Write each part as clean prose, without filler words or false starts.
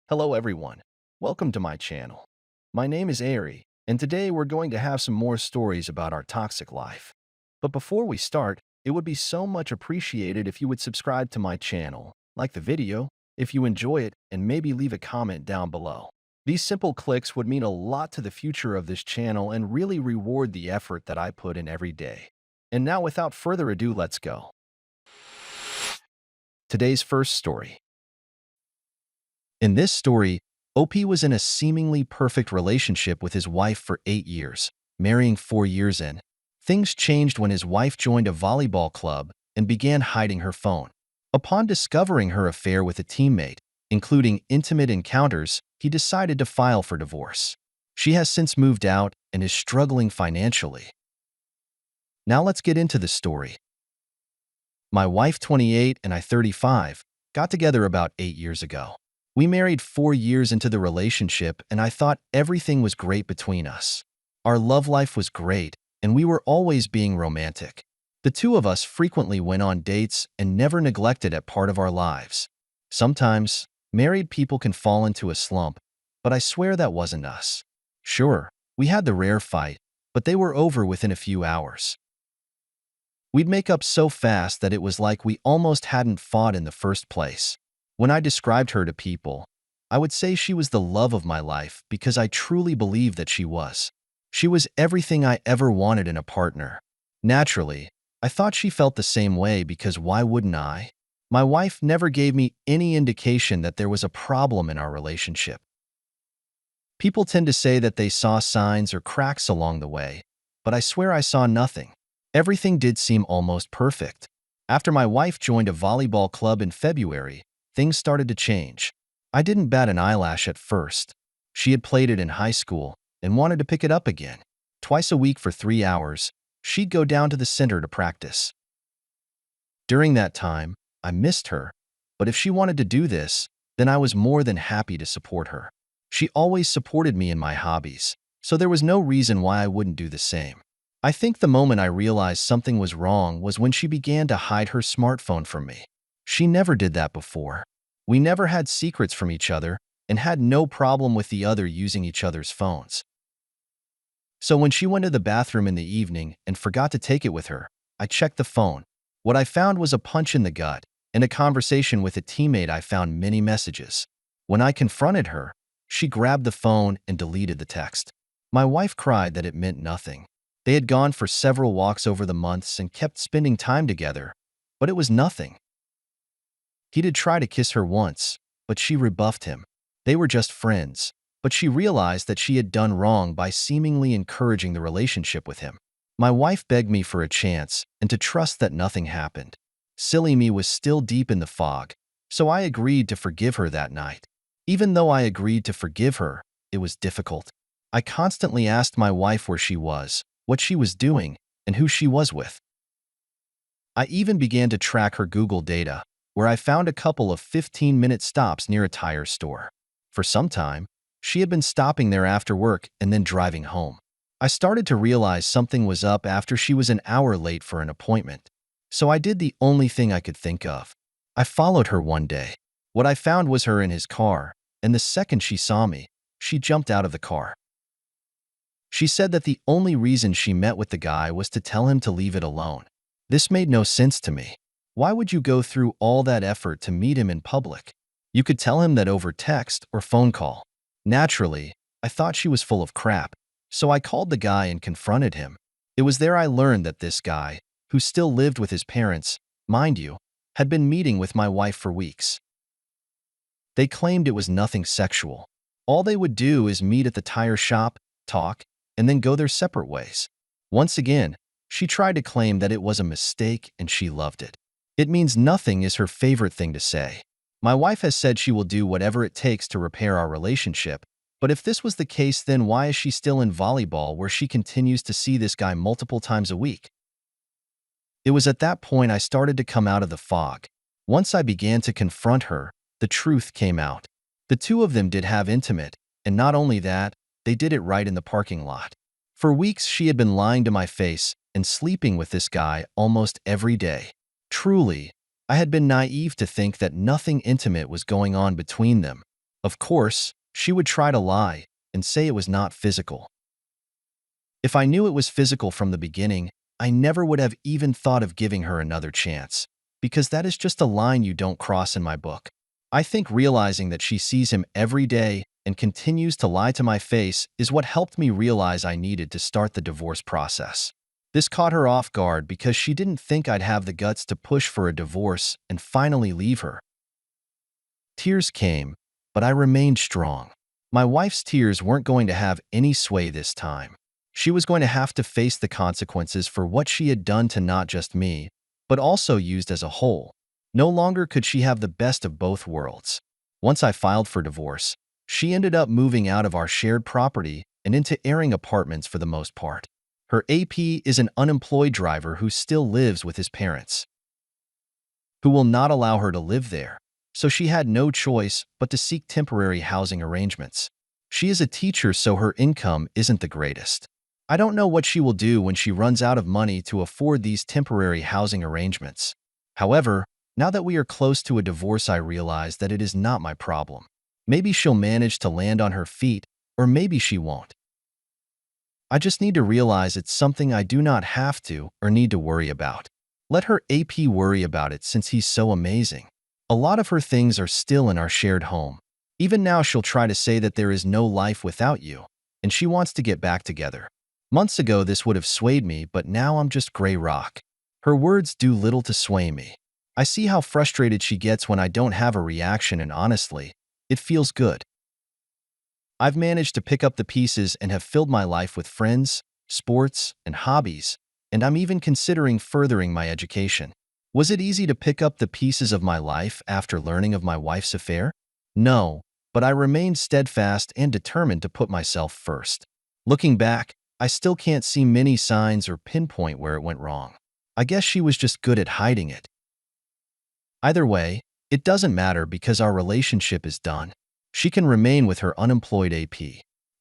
Hello everyone, welcome to my channel. My name is Ari, and today we're going to have some more stories about our toxic life. But before we start, it would be so much appreciated if you would subscribe to my channel, like the video, if you enjoy it, and maybe leave a comment down below. These simple clicks would mean a lot to the future of this channel and really reward the effort that I put in every day. And now without further ado, let's go. Today's first story. In this story, OP was in a seemingly perfect relationship with his wife for 8 years, marrying 4 years in. Things changed when his wife joined a volleyball club and began hiding her phone. Upon discovering her affair with a teammate, including intimate encounters, he decided to file for divorce. She has since moved out and is struggling financially. Now let's get into the story. My wife, 28, and I, 35, got together about 8 years ago. We married 4 years into the relationship, and I thought everything was great between us. Our love life was great, and we were always being romantic. The two of us frequently went on dates and never neglected a part of our lives. Sometimes, married people can fall into a slump, but I swear that wasn't us. Sure, we had the rare fight, but they were over within a few hours. We'd make up so fast that it was like we almost hadn't fought in the first place. When I described her to people, I would say she was the love of my life because I truly believe that she was. She was everything I ever wanted in a partner. Naturally, I thought she felt the same way because why wouldn't I? My wife never gave me any indication that there was a problem in our relationship. People tend to say that they saw signs or cracks along the way, but I swear I saw nothing. Everything did seem almost perfect. After my wife joined a volleyball club in February, things started to change. I didn't bat an eyelash at first. She had played it in high school and wanted to pick it up again. Twice a week for 3 hours, she'd go down to the center to practice. During that time, I missed her, but if she wanted to do this, then I was more than happy to support her. She always supported me in my hobbies, so there was no reason why I wouldn't do the same. I think the moment I realized something was wrong was when she began to hide her smartphone from me. She never did that before. We never had secrets from each other and had no problem with the other using each other's phones. So when she went to the bathroom in the evening and forgot to take it with her, I checked the phone. What I found was a punch in the gut. In a conversation with a teammate, I found many messages. When I confronted her, she grabbed the phone and deleted the text. My wife cried that it meant nothing. They had gone for several walks over the months and kept spending time together, but it was nothing. He did try to kiss her once, but she rebuffed him. They were just friends, but she realized that she had done wrong by seemingly encouraging the relationship with him. My wife begged me for a chance and to trust that nothing happened. Silly me was still deep in the fog, so I agreed to forgive her that night. Even though I agreed to forgive her, it was difficult. I constantly asked my wife where she was, what she was doing, and who she was with. I even began to track her Google data, where I found a couple of 15-minute stops near a tire store. For some time, she had been stopping there after work and then driving home. I started to realize something was up after she was an hour late for an appointment. So I did the only thing I could think of. I followed her one day. What I found was her in his car, and the second she saw me, she jumped out of the car. She said that the only reason she met with the guy was to tell him to leave it alone. This made no sense to me. Why would you go through all that effort to meet him in public? You could tell him that over text or phone call. Naturally, I thought she was full of crap, so I called the guy and confronted him. It was there I learned that this guy, who still lived with his parents, mind you, had been meeting with my wife for weeks. They claimed it was nothing sexual. All they would do is meet at the tire shop, talk, and then go their separate ways. Once again, she tried to claim that it was a mistake and she loved it. It means nothing is her favorite thing to say. My wife has said she will do whatever it takes to repair our relationship, but if this was the case, then why is she still in volleyball where she continues to see this guy multiple times a week? It was at that point I started to come out of the fog. Once I began to confront her, the truth came out. The two of them did have intimate, and not only that, they did it right in the parking lot. For weeks she had been lying to my face and sleeping with this guy almost every day. Truly, I had been naive to think that nothing intimate was going on between them. Of course, she would try to lie and say it was not physical. If I knew it was physical from the beginning, I never would have even thought of giving her another chance, because that is just a line you don't cross in my book. I think realizing that she sees him every day and continues to lie to my face is what helped me realize I needed to start the divorce process. This caught her off guard because she didn't think I'd have the guts to push for a divorce and finally leave her. Tears came, but I remained strong. My wife's tears weren't going to have any sway this time. She was going to have to face the consequences for what she had done to not just me, but also used as a whole. No longer could she have the best of both worlds. Once I filed for divorce, she ended up moving out of our shared property and into airing apartments for the most part. Her AP is an unemployed driver who still lives with his parents, who will not allow her to live there, so she had no choice but to seek temporary housing arrangements. She is a teacher, so her income isn't the greatest. I don't know what she will do when she runs out of money to afford these temporary housing arrangements. However, now that we are close to a divorce, I realize that it is not my problem. Maybe she'll manage to land on her feet, or maybe she won't. I just need to realize it's something I do not have to or need to worry about. Let her AP worry about it since he's so amazing. A lot of her things are still in our shared home. Even now she'll try to say that there is no life without you, and she wants to get back together. Months ago this would have swayed me, but now I'm just gray rock. Her words do little to sway me. I see how frustrated she gets when I don't have a reaction, and honestly, it feels good. I've managed to pick up the pieces and have filled my life with friends, sports, and hobbies, and I'm even considering furthering my education. Was it easy to pick up the pieces of my life after learning of my wife's affair? No, but I remained steadfast and determined to put myself first. Looking back, I still can't see many signs or pinpoint where it went wrong. I guess she was just good at hiding it. Either way, it doesn't matter because our relationship is done. She can remain with her unemployed AP.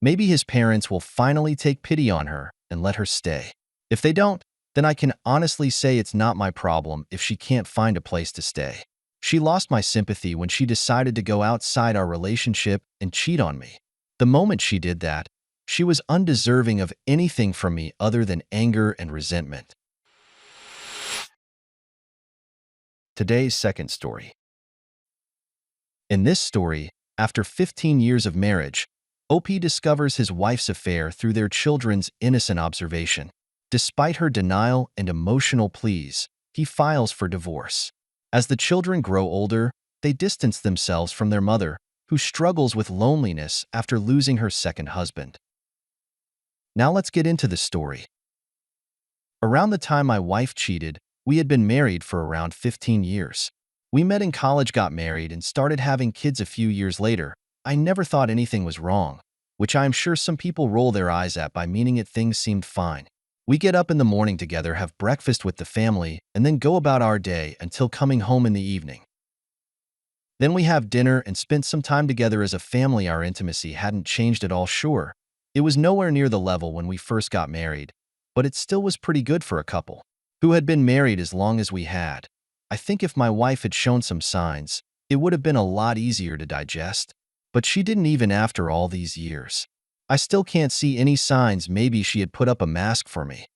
Maybe his parents will finally take pity on her and let her stay. If they don't, then I can honestly say it's not my problem if she can't find a place to stay. She lost my sympathy when she decided to go outside our relationship and cheat on me. The moment she did that, she was undeserving of anything from me other than anger and resentment. Today's second story. In this story, after 15 years of marriage, OP discovers his wife's affair through their children's innocent observation. Despite her denial and emotional pleas, he files for divorce. As the children grow older, they distance themselves from their mother, who struggles with loneliness after losing her second husband. Now let's get into the story. Around the time my wife cheated, we had been married for around 15 years. We met in college, got married, and started having kids a few years later. I never thought anything was wrong, which I am sure some people roll their eyes at by meaning it things seemed fine. We get up in the morning together, have breakfast with the family, and then go about our day until coming home in the evening. Then we have dinner and spent some time together as a family. Our intimacy hadn't changed at all, sure. It was nowhere near the level when we first got married, but it still was pretty good for a couple who had been married as long as we had. I think if my wife had shown some signs, it would have been a lot easier to digest, but she didn't even after all these years. I still can't see any signs. Maybe she had put up a mask for me.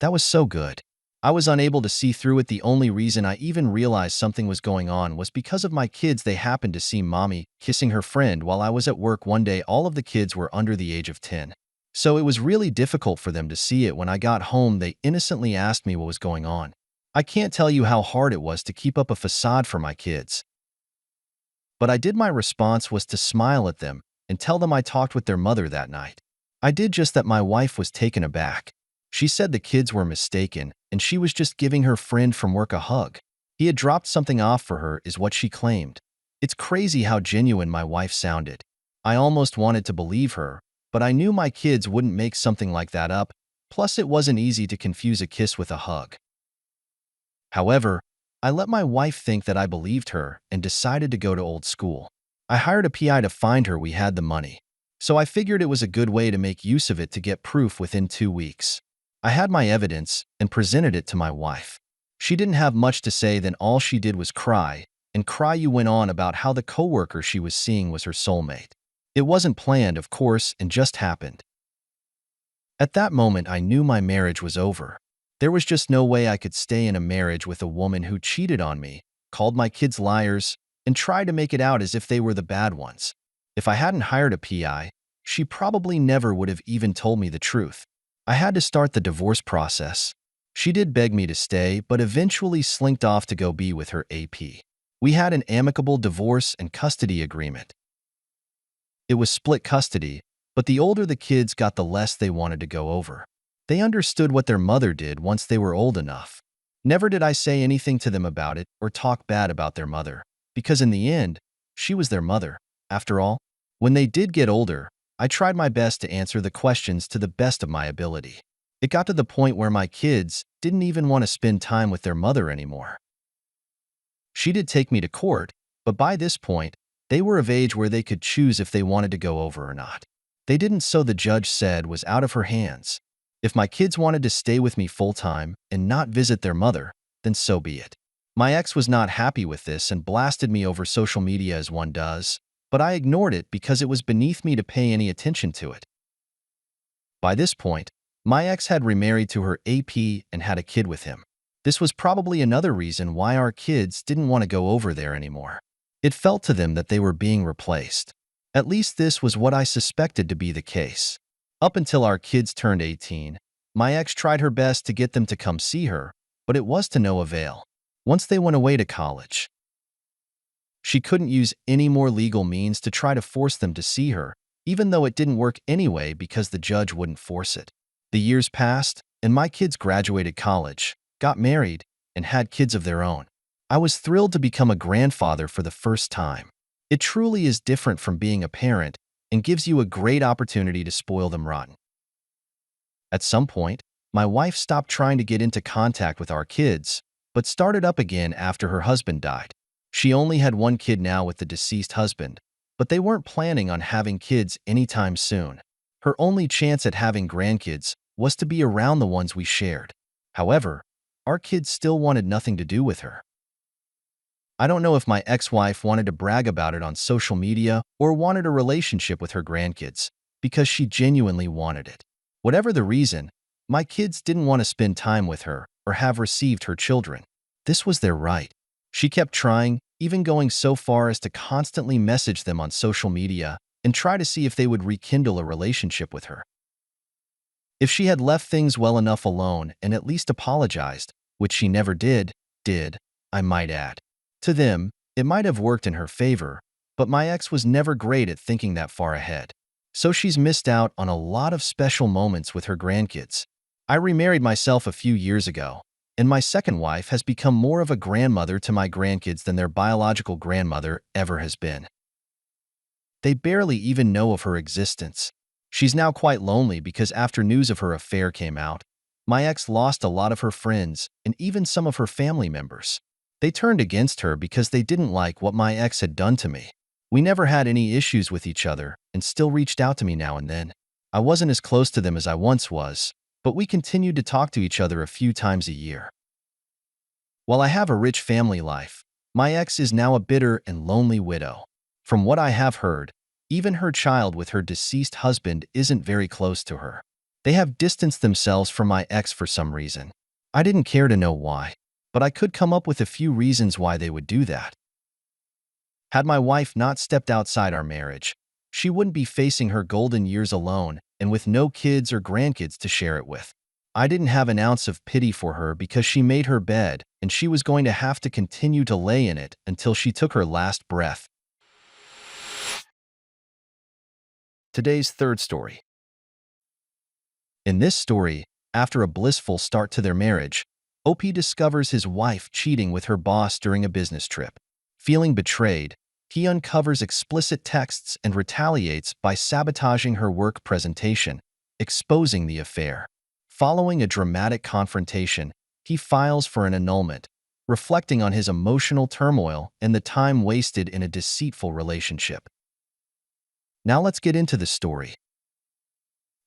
That was so good. I was unable to see through it. The only reason I even realized something was going on was because of my kids. They happened to see mommy kissing her friend while I was at work one day. All of the kids were under the age of 10. So it was really difficult for them to see it. When I got home, they innocently asked me what was going on. I can't tell you how hard it was to keep up a facade for my kids. But I did. My response was to smile at them and tell them I talked with their mother that night. I did just that. My wife was taken aback. She said the kids were mistaken and she was just giving her friend from work a hug. He had dropped something off for her, is what she claimed. It's crazy how genuine my wife sounded. I almost wanted to believe her, but I knew my kids wouldn't make something like that up. Plus, it wasn't easy to confuse a kiss with a hug. However, I let my wife think that I believed her and decided to go to old school. I hired a PI to find her. We had the money, so I figured it was a good way to make use of it to get proof within 2 weeks. I had my evidence and presented it to my wife. She didn't have much to say. Then all she did was cry, and Cryu went on about how the coworker she was seeing was her soulmate. It wasn't planned, of course, and just happened. At that moment, I knew my marriage was over. There was just no way I could stay in a marriage with a woman who cheated on me, called my kids liars, and tried to make it out as if they were the bad ones. If I hadn't hired a PI, she probably never would have even told me the truth. I had to start the divorce process. She did beg me to stay, but eventually slinked off to go be with her AP. We had an amicable divorce and custody agreement. It was split custody, but the older the kids got, the less they wanted to go over. They understood what their mother did once they were old enough. Never did I say anything to them about it or talk bad about their mother, because in the end, she was their mother. After all, when they did get older, I tried my best to answer the questions to the best of my ability. It got to the point where my kids didn't even want to spend time with their mother anymore. She did take me to court, but by this point, they were of age where they could choose if they wanted to go over or not. They didn't, so the judge said was out of her hands. If my kids wanted to stay with me full-time and not visit their mother, then so be it. My ex was not happy with this and blasted me over social media as one does, but I ignored it because it was beneath me to pay any attention to it. By this point, my ex had remarried to her AP and had a kid with him. This was probably another reason why our kids didn't want to go over there anymore. It felt to them that they were being replaced. At least this was what I suspected to be the case. Up until our kids turned 18, my ex tried her best to get them to come see her, but it was to no avail. Once they went away to college, she couldn't use any more legal means to try to force them to see her, even though it didn't work anyway because the judge wouldn't force it. The years passed, and my kids graduated college, got married, and had kids of their own. I was thrilled to become a grandfather for the first time. It truly is different from being a parent and gives you a great opportunity to spoil them rotten. At some point, my wife stopped trying to get into contact with our kids, but started up again after her husband died. She only had one kid now with the deceased husband, but they weren't planning on having kids anytime soon. Her only chance at having grandkids was to be around the ones we shared. However, our kids still wanted nothing to do with her. I don't know if my ex-wife wanted to brag about it on social media or wanted a relationship with her grandkids, because she genuinely wanted it. Whatever the reason, my kids didn't want to spend time with her or have received her children. This was their right. She kept trying, even going so far as to constantly message them on social media and try to see if they would rekindle a relationship with her. If she had left things well enough alone and at least apologized, which she never did, I might add. To them, it might have worked in her favor, but my ex was never great at thinking that far ahead. So she's missed out on a lot of special moments with her grandkids. I remarried myself a few years ago, and my second wife has become more of a grandmother to my grandkids than their biological grandmother ever has been. They barely even know of her existence. She's now quite lonely because after news of her affair came out, my ex lost a lot of her friends and even some of her family members. They turned against her because they didn't like what my ex had done to me. We never had any issues with each other and still reached out to me now and then. I wasn't as close to them as I once was, but we continued to talk to each other a few times a year. While I have a rich family life, my ex is now a bitter and lonely widow. From what I have heard, even her child with her deceased husband isn't very close to her. They have distanced themselves from my ex for some reason. I didn't care to know why, but I could come up with a few reasons why they would do that. Had my wife not stepped outside our marriage, she wouldn't be facing her golden years alone and with no kids or grandkids to share it with. I didn't have an ounce of pity for her because she made her bed and she was going to have to continue to lay in it until she took her last breath. Today's third story. In this story, after a blissful start to their marriage, OP discovers his wife cheating with her boss during a business trip. Feeling betrayed, he uncovers explicit texts and retaliates by sabotaging her work presentation, exposing the affair. Following a dramatic confrontation, he files for an annulment, reflecting on his emotional turmoil and the time wasted in a deceitful relationship. Now let's get into the story.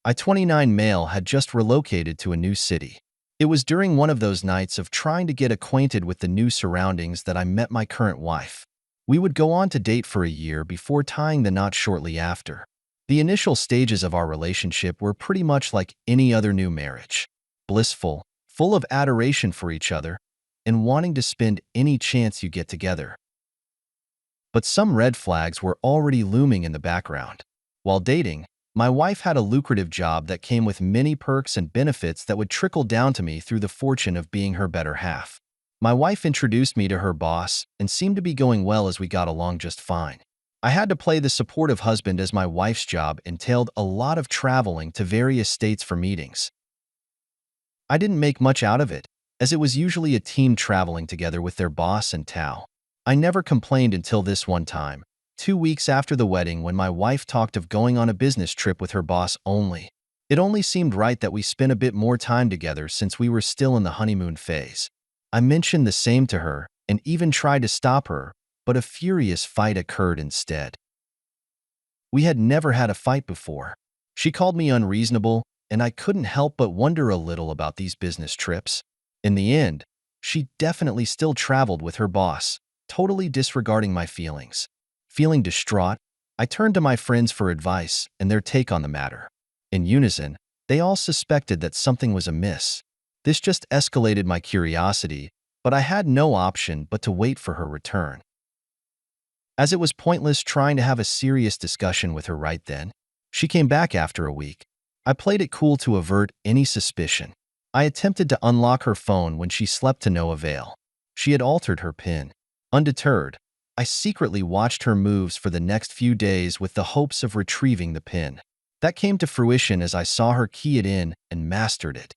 A 29 male had just relocated to a new city. It was during one of those nights of trying to get acquainted with the new surroundings that I met my current wife. We would go on to date for a year before tying the knot shortly after. The initial stages of our relationship were pretty much like any other new marriage. Blissful, full of adoration for each other, and wanting to spend any chance you get together. But some red flags were already looming in the background. While dating, my wife had a lucrative job that came with many perks and benefits that would trickle down to me through the fortune of being her better half. My wife introduced me to her boss and seemed to be going well as we got along just fine. I had to play the supportive husband as my wife's job entailed a lot of traveling to various states for meetings. I didn't make much out of it, as it was usually a team traveling together with their boss and Tao. I never complained until this one time, 2 weeks after the wedding, when my wife talked of going on a business trip with her boss only. It only seemed right that we spent a bit more time together since we were still in the honeymoon phase. I mentioned the same to her and even tried to stop her, but a furious fight occurred instead. We had never had a fight before. She called me unreasonable, and I couldn't help but wonder a little about these business trips. In the end, she definitely still traveled with her boss, totally disregarding my feelings. Feeling distraught, I turned to my friends for advice and their take on the matter. In unison, they all suspected that something was amiss. This just escalated my curiosity, but I had no option but to wait for her return. As it was pointless trying to have a serious discussion with her right then, she came back after a week. I played it cool to avert any suspicion. I attempted to unlock her phone when she slept to no avail. She had altered her PIN. Undeterred, I secretly watched her moves for the next few days with the hopes of retrieving the PIN. That came to fruition as I saw her key it in and mastered it.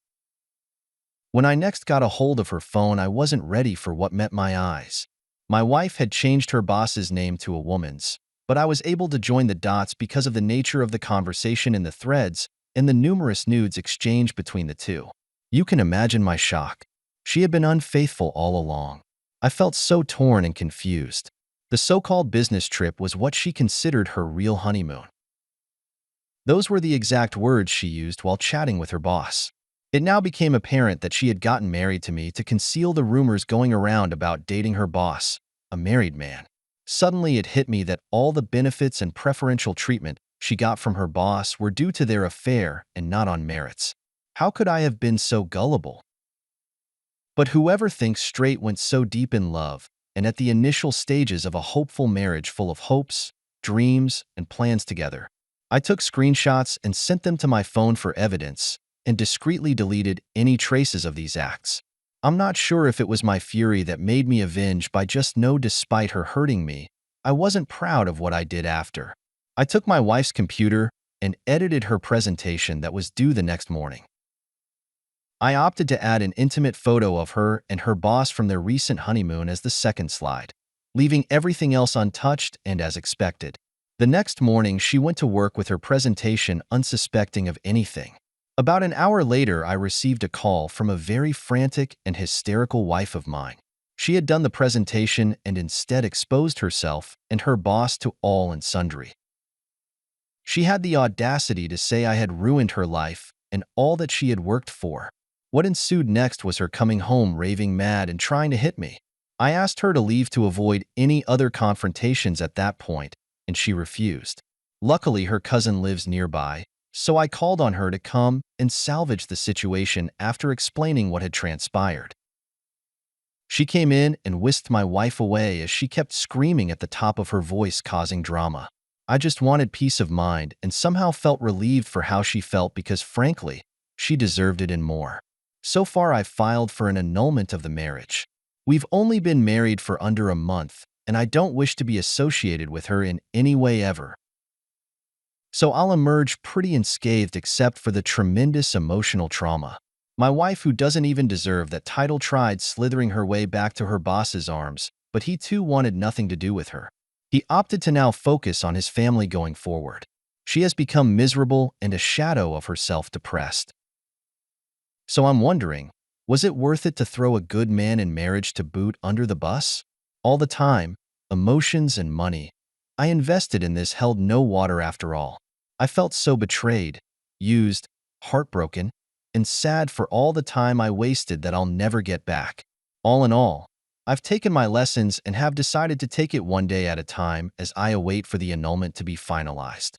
When I next got a hold of her phone, I wasn't ready for what met my eyes. My wife had changed her boss's name to a woman's, but I was able to join the dots because of the nature of the conversation in the threads and the numerous nudes exchanged between the two. You can imagine my shock. She had been unfaithful all along. I felt so torn and confused. The so-called business trip was what she considered her real honeymoon. Those were the exact words she used while chatting with her boss. It now became apparent that she had gotten married to me to conceal the rumors going around about dating her boss, a married man. Suddenly it hit me that all the benefits and preferential treatment she got from her boss were due to their affair and not on merits. How could I have been so gullible? But whoever thinks straight went so deep in love, and at the initial stages of a hopeful marriage full of hopes, dreams, and plans together. I took screenshots and sent them to my phone for evidence, and discreetly deleted any traces of these acts. I'm not sure if it was my fury that made me avenge by just know despite her hurting me, I wasn't proud of what I did after. I took my wife's computer and edited her presentation that was due the next morning. I opted to add an intimate photo of her and her boss from their recent honeymoon as the second slide, leaving everything else untouched and as expected. The next morning, she went to work with her presentation unsuspecting of anything. About an hour later, I received a call from a very frantic and hysterical wife of mine. She had done the presentation and instead exposed herself and her boss to all and sundry. She had the audacity to say I had ruined her life and all that she had worked for. What ensued next was her coming home raving mad and trying to hit me. I asked her to leave to avoid any other confrontations at that point, and she refused. Luckily, her cousin lives nearby, so I called on her to come and salvage the situation after explaining what had transpired. She came in and whisked my wife away as she kept screaming at the top of her voice, causing drama. I just wanted peace of mind and somehow felt relieved for how she felt because, frankly, she deserved it and more. So far, I've filed for an annulment of the marriage. We've only been married for under a month, and I don't wish to be associated with her in any way ever. So I'll emerge pretty unscathed except for the tremendous emotional trauma. My wife, who doesn't even deserve that title, tried slithering her way back to her boss's arms, but he too wanted nothing to do with her. He opted to now focus on his family going forward. She has become miserable and a shadow of herself depressed. So I'm wondering, was it worth it to throw a good man in marriage to boot under the bus? All the time, emotions and money I invested in this held no water after all. I felt so betrayed, used, heartbroken, and sad for all the time I wasted that I'll never get back. All in all, I've taken my lessons and have decided to take it one day at a time as I await for the annulment to be finalized.